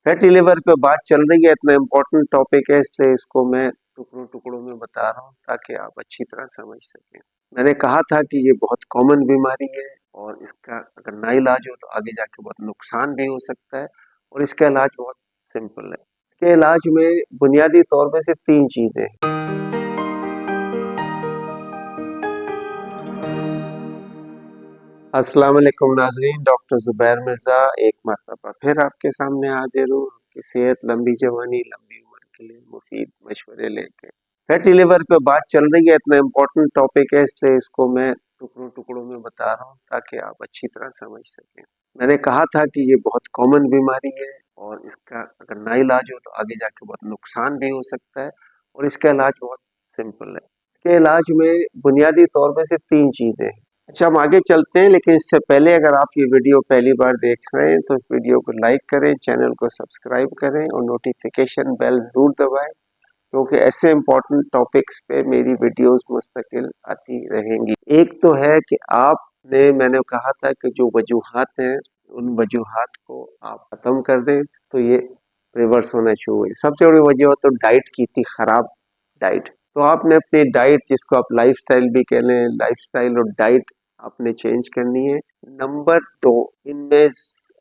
Fatty liver पे बात चल रही है, इतना इम्पोर्टेंट टॉपिक है इसलिए इसको मैं टुकड़ों टुकड़ों में बता रहा हूँ ताकि आप अच्छी तरह समझ सकें। मैंने कहा था कि ये बहुत कॉमन बीमारी है और इसका अगर ना इलाज हो तो आगे जाके बहुत नुकसान भी हो सकता है और इसका इलाज बहुत सिंपल है। इसके इलाज में बुनियादी तौर पे सिर्फ 3 चीजें हैं। अस्सलाम वालेकुम नाज़रीन, डॉक्टर ज़ुबैर मिर्ज़ा एक मरतबा फिर आपके सामने हाज़िर हूँ कि सेहत, लंबी जवानी, लंबी उम्र के लिए मुफीद मशवरे लेके। फैटी लिवर पे बात चल रही है, इतना इम्पोर्टेंट टॉपिक है इसलिए इसको मैं टुकड़ों टुकड़ों में बता रहा हूँ ताकि आप अच्छी तरह समझ सकें। मैंने कहा था कि ये बहुत कॉमन बीमारी है और इसका अगर ना इलाज हो तो आगे जाके बहुत नुकसान भी हो सकता है और इसका इलाज बहुत सिंपल है। इसके इलाज में बुनियादी तौर पे सिर्फ 3 चीज़ें हैं। अच्छा, हम आगे चलते हैं लेकिन इससे पहले अगर आप ये वीडियो पहली बार देख रहे हैं तो इस वीडियो को लाइक करें, चैनल को सब्सक्राइब करें और नोटिफिकेशन बेल जरूर दबाएं क्योंकि ऐसे इंपॉर्टेंट टॉपिक्स पे मेरी वीडियोस मुस्तकिल आती रहेंगी। एक तो है कि आपने मैंने कहा था कि जो वजूहात हैं उन वजूहात को आप खत्म कर दें तो ये रिवर्स होना शुरू हुई। सबसे बड़ी वजह तो डाइट की थी, खराब डाइट। तो आपने अपनी डाइट, जिसको आप लाइफस्टाइल भी कह लें, लाइफस्टाइल और डाइट आपने चेंज करनी है। नंबर 2, इनमें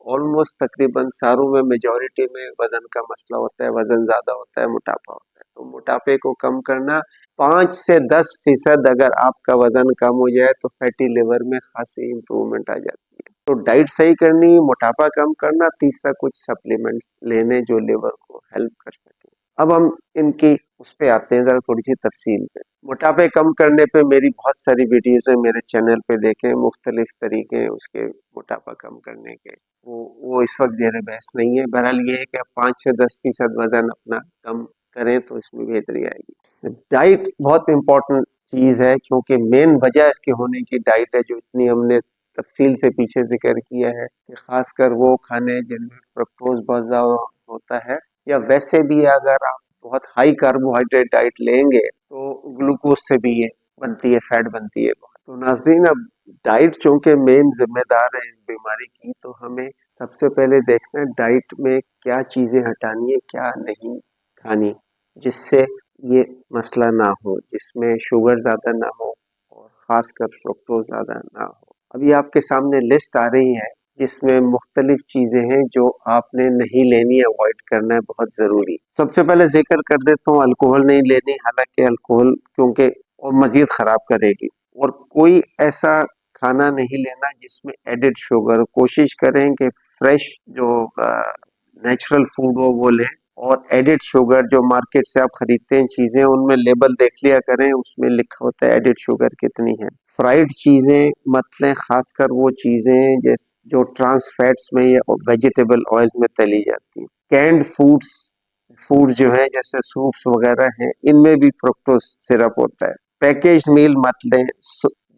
ऑलमोस्ट तकरीबन सारों में मेजॉरिटी में वजन का मसला होता है, वजन ज्यादा होता है, मोटापा होता है। तो मोटापे को कम करना, 5 से 10% अगर आपका वजन कम हो जाए तो फैटी लिवर में खासी इंप्रूवमेंट आ जाती है। तो डाइट सही करनी, मोटापा कम करना, तीसरा कुछ सप्लीमेंट्स लेने जो लिवर को हेल्प कर सके। अब हम इनकी उस पे आते हैं जरा थोड़ी सी तफसील पे। मोटापे कम करने पे मेरी बहुत सारी वीडियोस है, मेरे चैनल पे देखें, मुख्तलिफ तरीके हैं उसके मोटापा कम करने के। वो इस वक्त जेर बहस नहीं है। बहरहाल ये है कि आप 5 से 10% वजन अपना कम करें तो इसमें बेहतरी आएगी। डाइट बहुत इंपॉर्टेंट चीज है क्योंकि मेन वजह इसके होने की डाइट है, जो इतनी हमने तफसील से पीछे जिक्र किया है कि खासकर वो खाने जिनमें फ्रक्टोज बहुत ज्यादा होता है, या वैसे भी अगर आप बहुत हाई कार्बोहाइड्रेट डाइट लेंगे तो ग्लूकोज से भी ये बनती है, फैट बनती है बहुत। तो नाजरीन, अब डाइट चूंकि मेन जिम्मेदार है इस बीमारी की, तो हमें सबसे पहले देखना है डाइट में क्या चीजें हटानी है, क्या नहीं खानी, जिससे ये मसला ना हो, जिसमें शुगर ज्यादा ना हो और खासकर फ्रुक्टोज ज्यादा ना हो। अभी आपके सामने लिस्ट आ रही है जिसमें मुख्तलिफ चीजें हैं जो आपने नहीं लेनी, अवॉइड करना है, बहुत जरूरी। सबसे पहले जिक्र कर देता हूँ, अल्कोहल नहीं लेनी। हालांकि अल्कोहल क्योंकि और मजीद खराब करेगी। और कोई ऐसा खाना नहीं लेना जिसमें एडिड शुगर। कोशिश करें कि फ्रेश जो नेचुरल फूड हो वो लें, और एडिड शुगर जो मार्केट से आप खरीदते हैं चीजें, उनमें लेबल देख लिया करें, उसमें लिखा होता है एडिड शुगर कितनी है। फ्राइड चीजें मत लें, खासकर वो चीजें जैसे जो ट्रांस फैट्स में या वेजिटेबल ऑयल्स में तली जाती हैं। कैंड फूड जो है जैसे सूप्स वगैरह हैं, इनमें भी फ्रुक्टोज सिरप होता है। पैकेज मील मत लें।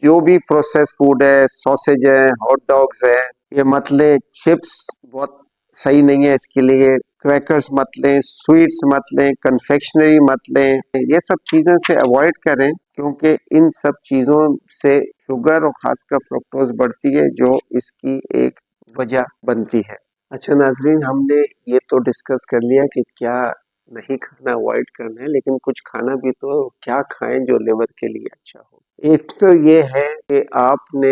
जो भी प्रोसेस फूड है, सॉसेज है, हॉट डॉग्स है, ये मत लें। चिप्स बहुत सही नहीं है इसके लिए। क्रैकर्स मत लें, स्वीट्स मत लें, कन्फेक्शनरी मत लें। ये सब चीज़ों से अवॉइड करें क्योंकि इन सब चीज़ों से शुगर और खासकर फ्रुक्टोज बढ़ती है, जो इसकी एक वजह बनती है। अच्छा नाजरीन, हमने ये तो डिस्कस कर लिया कि क्या नहीं खाना, अवॉइड करना है, लेकिन कुछ खाना भी तो क्या खाएं जो लिवर के लिए अच्छा हो। एक तो ये है कि आपने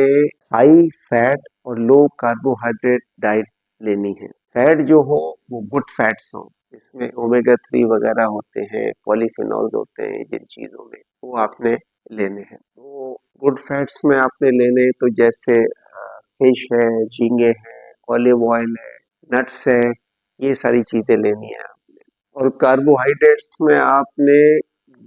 हाई फैट और लो कार्बोहाइड्रेट डाइट लेनी है। फैट जो हो वो गुड फैट्स हो, इसमें ओमेगा 3 वगैरह होते हैं, पॉलीफिनॉल्स होते हैं, जिन चीजों में वो आपने लेने हैं। तो गुड फैट्स में आपने लेने तो जैसे फिश है, झींगे हैं, ऑलिव ऑयल है, नट्स है, ये सारी चीजें लेनी है आपने। और कार्बोहाइड्रेट्स में आपने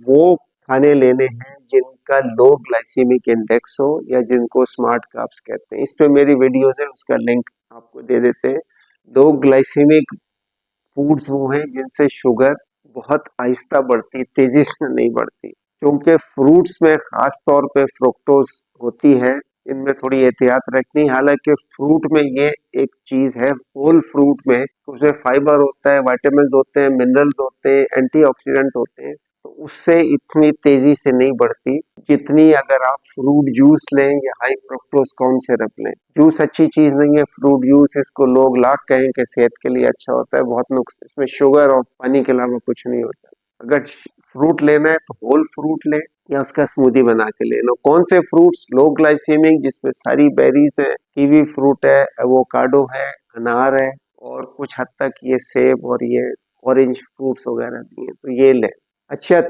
वो खाने लेने हैं जिनका लो ग्लाइसीमिक इंडेक्स हो या जिनको स्मार्ट कार्ब्स कहते हैं। इस पे मेरी वीडियोस है, उसका लिंक आपको दे देते हैं। लो ग्लाइसीमिक फूड्स वो हैं जिनसे शुगर बहुत आहिस्ता बढ़ती, तेजी से नहीं बढ़ती। क्योंकि फ्रूट्स में खास तौर पे फ्रुक्टोज होती है, इनमें थोड़ी एहतियात रखनी। हालांकि फ्रूट में ये एक चीज है, होल फ्रूट में उसमें फाइबर होता है, विटामिन होते हैं, मिनरल्स होते हैं, एंटीऑक्सीडेंट होते हैं, तो उससे इतनी तेजी से नहीं बढ़ती जितनी अगर आप फ्रूट जूस लें या हाई फ्रक्टोज कॉर्न सिरप लें। जूस अच्छी चीज नहीं है, फ्रूट जूस इसको लोग लाख कहें कि सेहत के लिए अच्छा होता है, बहुत नुक्स इसमें शुगर और पानी के अलावा कुछ नहीं होता। अगर फ्रूट लेना है तो होल फ्रूट लें या उसका स्मूदी बना के ले लो। कौन से फ्रूट्स लो ग्लाइसेमिक, जिसमें सारी बेरीज है, कीवी फ्रूट है, एवोकाडो है, अनार है, और कुछ हद तक ये सेब और ये ऑरेंज फ्रूट्स वगैरह भी है, तो ये लें। अच्छा,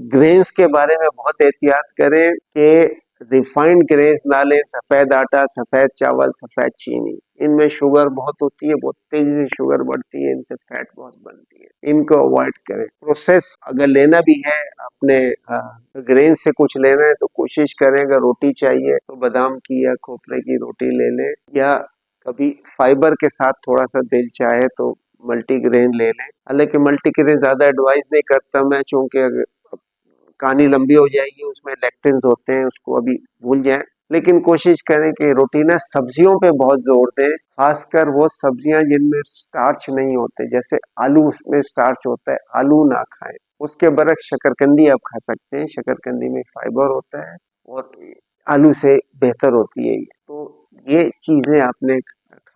ग्रेन्स के बारे में बहुत एहतियात करें कि रिफाइंड ग्रेन्स ना लें, सफेद आटा, सफेद चावल, सफेद चीनी, इनमें शुगर बहुत होती है, बहुत तेजी से शुगर बढ़ती है, इनसे फैट बहुत बनती है, इनको अवॉइड करें। प्रोसेस अगर लेना भी है अपने ग्रेन से कुछ लेना है तो कोशिश करें, अगर रोटी चाहिए तो बादाम की या खोपरे की रोटी ले लें, या कभी फाइबर के साथ थोड़ा सा दिल चाहे तो मल्टीग्रेन ले लें। हालांकि मल्टीग्रेन ज्यादा एडवाइस नहीं करता मैं, चूंकि अगर कहानी लंबी हो जाएगी, उसमें लेक्टिन्स होते हैं, उसको अभी भूल जाएं। लेकिन कोशिश करें कि रोटी ना सब्जियों पे बहुत जोर दें, खासकर वो सब्जियां जिनमें स्टार्च नहीं होते, जैसे आलू में स्टार्च होता है, आलू ना खाएं। उसके बरक्स शकरकंदी आप खा सकते हैं, शकरकंदी में फाइबर होता है और आलू से बेहतर होती है ये। तो ये चीजें आपने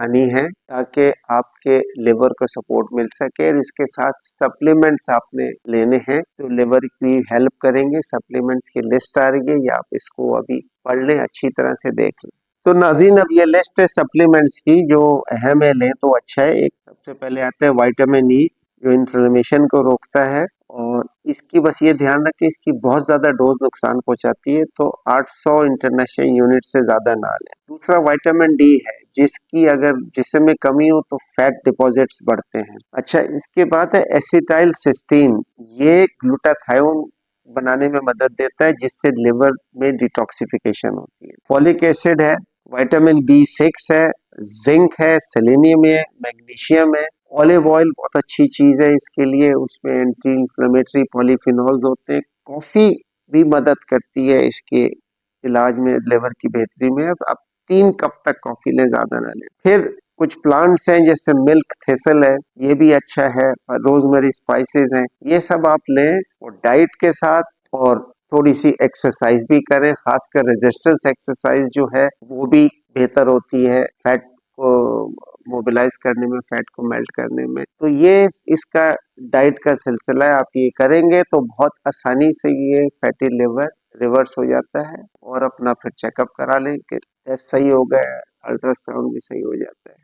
खानी है ताकि आपके लिवर को सपोर्ट मिल सके, और इसके साथ सप्लीमेंट्स आपने लेने हैं जो लिवर की हेल्प करेंगे। सप्लीमेंट्स की लिस्ट आ रही है, या आप इसको अभी पढ़ लें, अच्छी तरह से देख लें। तो नाज़रीन, अब ये लिस्ट है सप्लीमेंट्स की, जो अहम है लें तो अच्छा है। एक सबसे पहले आता है विटामिन ई, जो इन्फ्लेमेशन को रोकता है, और इसकी बस ये ध्यान रखें इसकी बहुत ज्यादा डोज नुकसान पहुंचाती है, तो 800 इंटरनेशनल यूनिट से ज्यादा ना लें। दूसरा विटामिन डी है, जिसकी अगर जिस्म में कमी हो तो फैट डिपॉजिट्स बढ़ते हैं। अच्छा, इसके बाद है एसिटाइल सिस्टीन, ये ग्लूटाथायोन बनाने में मदद देता है, जिससे लिवर में डिटॉक्सिफिकेशन होती है। फॉलिक एसिड है, विटामिन बी 6 है, जिंक है, सेलेनियम है, मैग्नीशियम है। ऑलिव ऑयल बहुत अच्छी चीज है इसके लिए, उसमें एंटी इंफ्लेमेटरी पॉलीफिनॉल्स होते हैं। कॉफी भी मदद करती है इसके इलाज में, लिवर की बेहतरी में। अब 3 कप तक कॉफी लें, ज्यादा ना लें। फिर कुछ प्लांट्स हैं जैसे मिल्क थेसल है, ये भी अच्छा है, और रोजमेरी स्पाइसेस हैं, ये सब आप लें, और डाइट के साथ और थोड़ी सी एक्सरसाइज भी करें, खासकर रेजिस्टेंस एक्सरसाइज जो है वो भी बेहतर होती है फैट को मोबिलाइज करने में, फैट को मेल्ट करने में। तो ये इसका डाइट का सिलसिला है, आप ये करेंगे तो बहुत आसानी से ये फैटी लिवर रिवर्स हो जाता है, और अपना फिर चेकअप करा लें कि टेस्ट सही हो गया, अल्ट्रासाउंड भी सही हो जाता है।